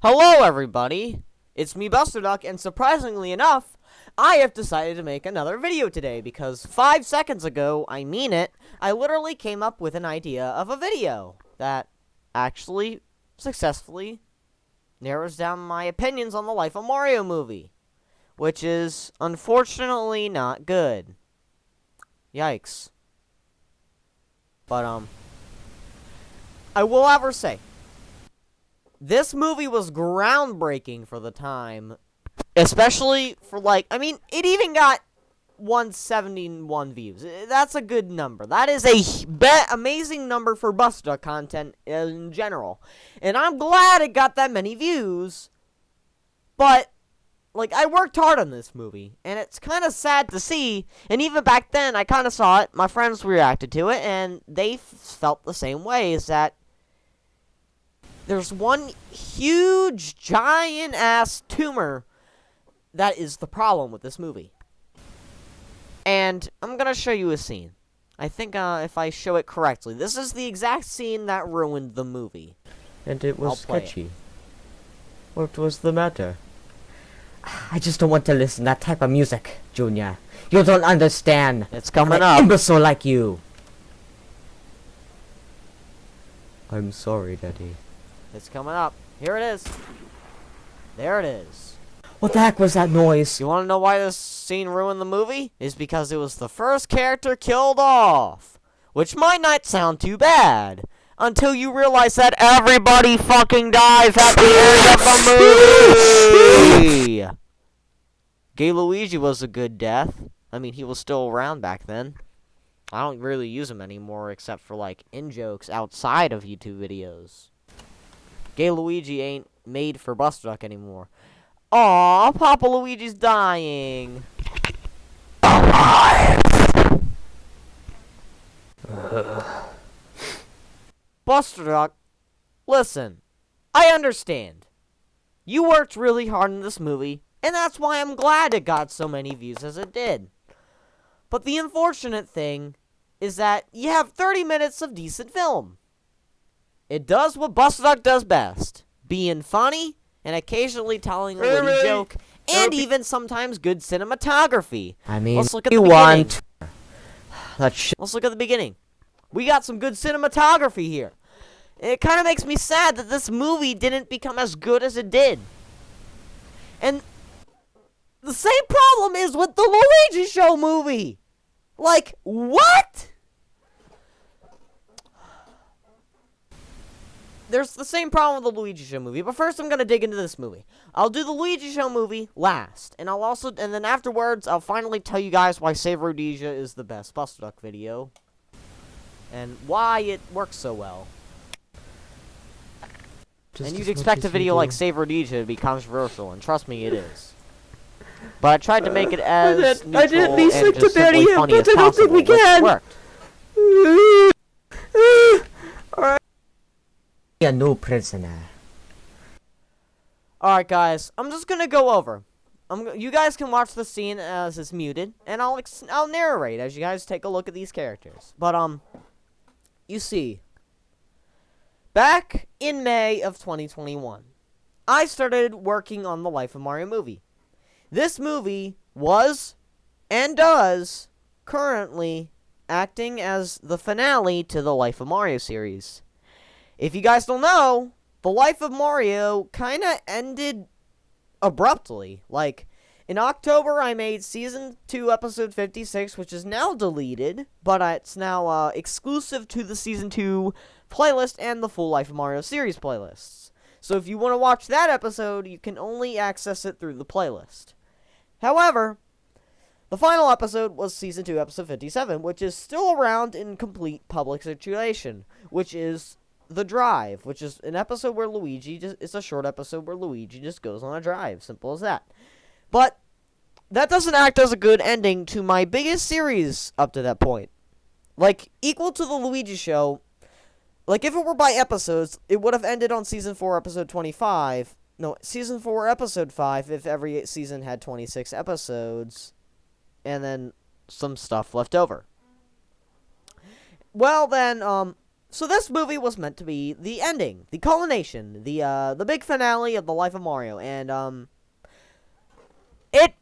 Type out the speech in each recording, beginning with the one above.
Hello, everybody! It's me, Buster Duck, and surprisingly enough, I have decided to make another video today because 5 seconds ago, I mean it, I literally came up with an idea of a video that actually successfully narrows down my opinions on the Life of Mario movie, which is unfortunately not good. Yikes. But, I will ever say, this movie was groundbreaking for the time, especially for, it even got 171 views. That's a good number. That is a amazing number for Buster content in general. And I'm glad it got that many views, but, I worked hard on this movie, and it's kind of sad to see, and even back then, I kind of saw it, my friends reacted to it, and they felt the same way, is that there's one huge, giant-ass tumor that is the problem with this movie. And I'm gonna show you a scene. I think, if I show it correctly, this is the exact scene that ruined the movie. And it was sketchy. What was the matter? I just don't want to listen to that type of music, Junior. You don't understand. It's coming I'm up. an imbecile like you. I'm sorry, Daddy. It's coming up. Here it is. There it is. What the heck was that noise? You want to know why this scene ruined the movie? Is because it was the first character killed off. Which might not sound too bad. Until you realize that everybody fucking dies at the end of the movie! Gay Luigi was a good death. I mean, he was still around back then. I don't really use him anymore except for, in-jokes outside of YouTube videos. Gay Luigi ain't made for Buster Duck anymore. Aw, Papa Luigi's dying. Buster Duck, listen, I understand. You worked really hard in this movie, and that's why I'm glad it got so many views as it did. But the unfortunate thing is that you have 30 minutes of decent film. It does what Buster Duck does best, being funny and occasionally telling a witty joke, and even sometimes good cinematography. I mean, let's look at the beginning. Let's look at the beginning. We got some good cinematography here. It kind of makes me sad that this movie didn't become as good as it did. And the same problem is with the Luigi Show movie. What? There's the same problem with the Luigi Show movie, but first I'm gonna dig into this movie. I'll do the Luigi Show movie last, and then afterwards, I'll finally tell you guys why Save Rhodesia is the best Buster Duck video, and why it works so well. And you'd expect a video like Save Rhodesia to be controversial, and trust me, it is. But I tried to make it as neutral and just simply funny as possible, which worked. A new prisoner. Alright, guys, I'm just gonna go over. You guys can watch the scene as it's muted, and I'll narrate as you guys take a look at these characters. But, you see, back in May of 2021, I started working on the Life of Mario movie. This movie was, and does, currently acting as the finale to the Life of Mario series. If you guys don't know, the Life of Mario kind of ended abruptly. In October, I made Season 2, Episode 56, which is now deleted, but it's now exclusive to the Season 2 playlist and the full Life of Mario series playlists. So if you want to watch that episode, you can only access it through the playlist. However, the final episode was Season 2, Episode 57, which is still around in complete public circulation, which is The Drive, which is an episode where it's a short episode where Luigi just goes on a drive. Simple as that. But that doesn't act as a good ending to my biggest series up to that point. Equal to the Luigi Show, if it were by episodes, it would have ended on Season 4, Episode 25. No, Season 4, Episode 5, if every season had 26 episodes, and then some stuff left over. Well, then, So this movie was meant to be the ending, the culmination, the big finale of the life of Mario, and it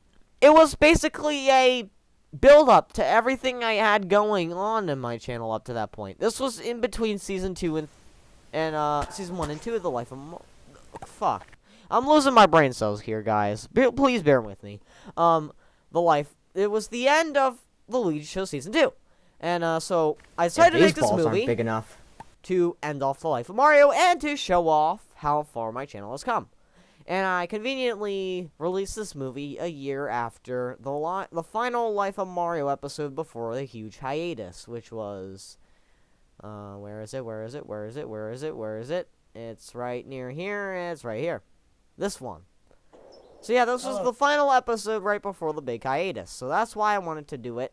was basically a build up to everything I had going on in my channel up to that point. This was in between season 2 and season 1 and 2 of the life of fuck. I'm losing my brain cells here, guys. Please bear with me. It was the end of the Luigi Show season 2. And so I decided to make this movie big enough to end off the life of Mario and to show off how far my channel has come. And I conveniently released this movie a year after the final Life of Mario episode before the huge hiatus, which was where is it? It's right near here, and it's right here. This one. So yeah, this was the final episode right before the big hiatus. So that's why I wanted to do it.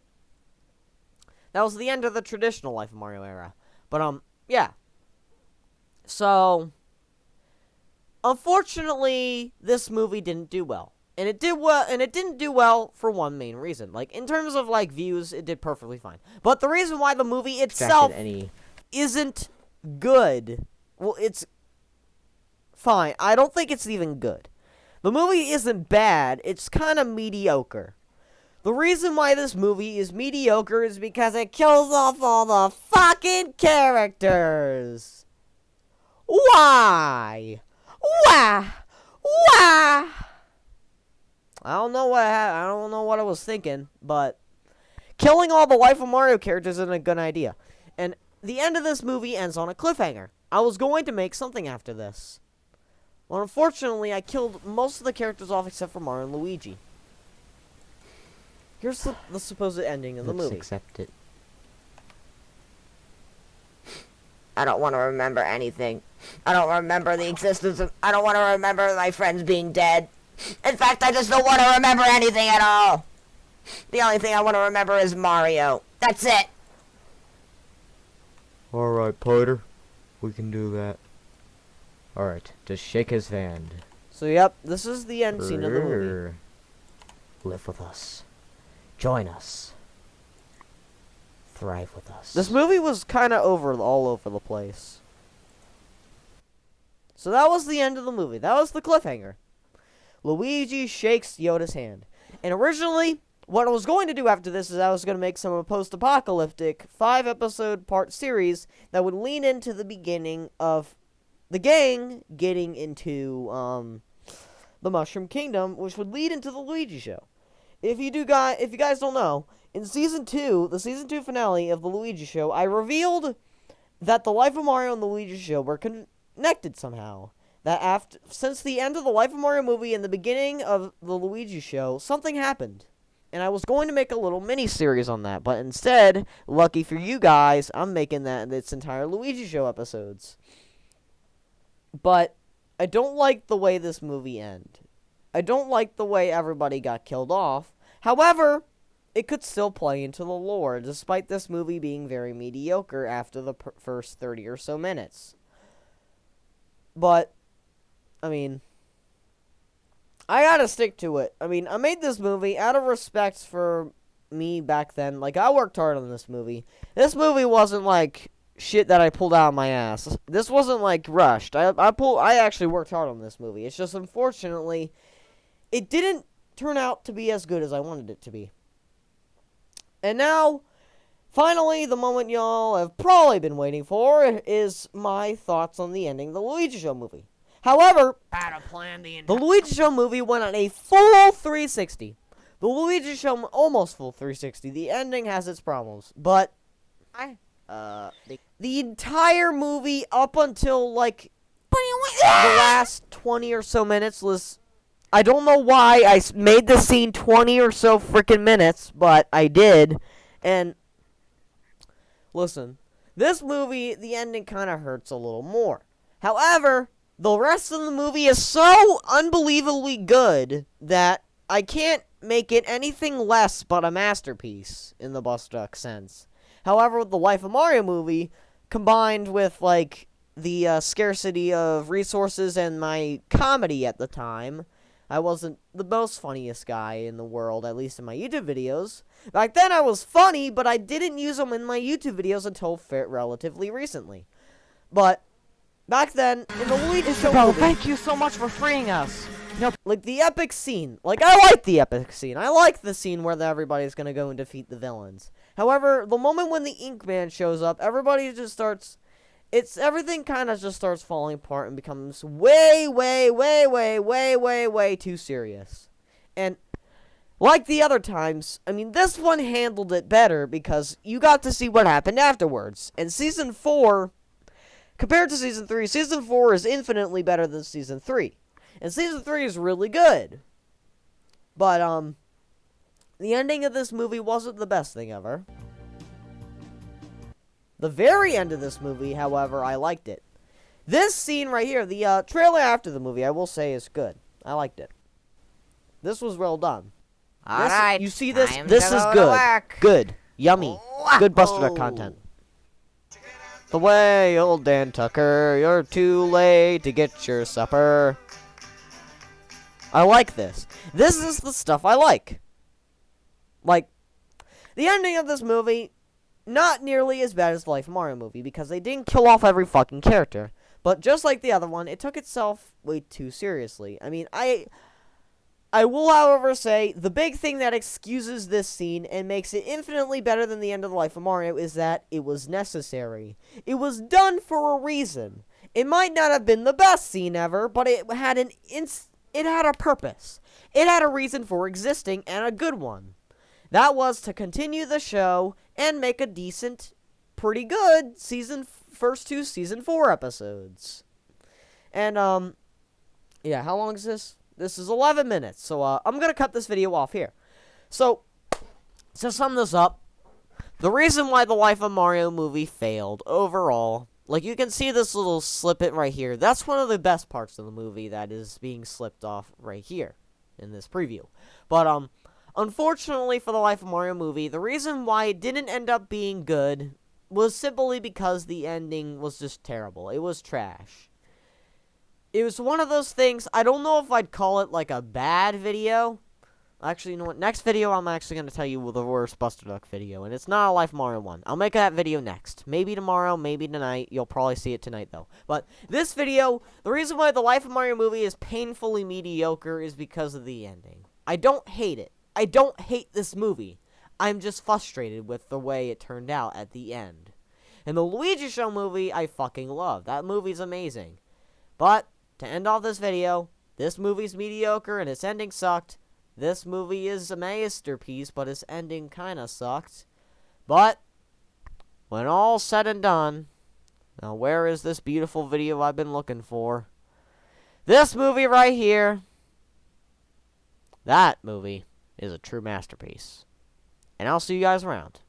That was the end of the traditional Life of Mario era. But yeah. So unfortunately, this movie didn't do well. And it didn't do well for one main reason. Like, in terms of, like, views, it did perfectly fine. But the reason why the movie itself isn't good, well, it's fine. I don't think it's even good. The movie isn't bad. It's kind of mediocre. The reason why this movie is mediocre is because it kills off all the fucking characters. Why? Why? Why? I don't know what I was thinking, but killing all the Life of Mario characters isn't a good idea. And the end of this movie ends on a cliffhanger. I was going to make something after this. Well, unfortunately, I killed most of the characters off except for Mario and Luigi. Here's the supposed ending of the movie. Let's accept it. I don't want to remember anything. I don't remember the existence of... I don't want to remember my friends being dead. In fact, I just don't want to remember anything at all. The only thing I want to remember is Mario. That's it. Alright, Potter. We can do that. Alright, just shake his hand. So, yep, this is the end scene of the movie. Live with us. Join us. Thrive with us. This movie was kind of all over the place. So that was the end of the movie. That was the cliffhanger. Luigi shakes Yoda's hand. And originally, what I was going to do after this is I was going to make some post-apocalyptic 5-episode part series that would lean into the beginning of the gang getting into the Mushroom Kingdom, which would lead into the Luigi Show. If you guys don't know, in season 2, the season 2 finale of the Luigi Show, I revealed that the Life of Mario and the Luigi Show were connected somehow. That since the end of the Life of Mario movie and the beginning of the Luigi Show, something happened. And I was going to make a little mini-series on that, but instead, lucky for you guys, I'm making that its entire Luigi Show episodes. But I don't like the way this movie ended. I don't like the way everybody got killed off. However, it could still play into the lore, despite this movie being very mediocre after the first 30 or so minutes. But, I mean, I gotta stick to it. I mean, I made this movie out of respect for me back then. Like, I worked hard on this movie. This movie wasn't, like, shit that I pulled out of my ass. This wasn't, like, rushed. I actually worked hard on this movie. It's just, unfortunately, it didn't turn out to be as good as I wanted it to be. And now, finally, the moment y'all have probably been waiting for is my thoughts on the ending of the Luigi Show movie. However, the Luigi Show movie went on a full 360. The Luigi Show almost full 360. The ending has its problems, but the entire movie up until like the last 20 or so minutes was. I don't know why I made the scene 20 or so freaking minutes, but I did. And listen, this movie, the ending kind of hurts a little more. However, the rest of the movie is so unbelievably good that I can't make it anything less but a masterpiece in the Bus Duck sense. However, with the Life of Mario movie, combined with, like, the scarcity of resources and my comedy at the time, I wasn't the most funniest guy in the world, at least in my YouTube videos. Back then, I was funny, but I didn't use them in my YouTube videos until relatively recently. But back then, in the Luigi Show Movie, thank you so much for freeing us. like the epic scene, like I like the epic scene. I like the scene where everybody's gonna go and defeat the villains. However, the moment when the Ink Man shows up, everybody just starts. Everything kind of just starts falling apart and becomes way too serious. And like the other times, I mean, this one handled it better because you got to see what happened afterwards. And Season 4, compared to Season 3, Season 4 is infinitely better than Season 3. And Season 3 is really good. But, the ending of this movie wasn't the best thing ever. The very end of this movie, however, I liked it. This scene right here, the trailer after the movie, I will say is good. I liked it. This was well done. Alright. You see this? Time This to is go to good. work. Good. Yummy. Good Buster Duck Whoa. content. The way, old Dan Tucker, you're too late to get your supper. I like this. This is the stuff I like. Like, the ending of this movie, not nearly as bad as the Life of Mario movie, because they didn't kill off every fucking character. But just like the other one, it took itself way too seriously. I mean, I will, however, say, the big thing that excuses this scene and makes it infinitely better than the end of the Life of Mario is that it was necessary. It was done for a reason. It might not have been the best scene ever, but it had it had a purpose. It had a reason for existing, and a good one. That was to continue the show and make a decent, pretty good first two Season 4 episodes. And, yeah, how long is this? This is 11 minutes, so, I'm gonna cut this video off here. So, to sum this up, the reason why the Life of Mario movie failed overall, like, you can see this little snippet right here. That's one of the best parts of the movie that is being slipped off right here in this preview. But, unfortunately for the Life of Mario movie, the reason why it didn't end up being good was simply because the ending was just terrible. It was trash. It was one of those things, I don't know if I'd call it like a bad video. Actually, you know what? Next video, I'm actually going to tell you the worst Buster Duck video, and it's not a Life of Mario one. I'll make that video next. Maybe tomorrow, maybe tonight. You'll probably see it tonight, though. But this video, the reason why the Life of Mario movie is painfully mediocre is because of the ending. I don't hate it. I don't hate this movie. I'm just frustrated with the way it turned out at the end. And the Luigi Show movie, I fucking love. That movie's amazing. But, to end off this video, this movie's mediocre and its ending sucked. This movie is a masterpiece, but its ending kinda sucked. But, when all's said and done, now where is this beautiful video I've been looking for? This movie right here. That movie is a true masterpiece. And I'll see you guys around.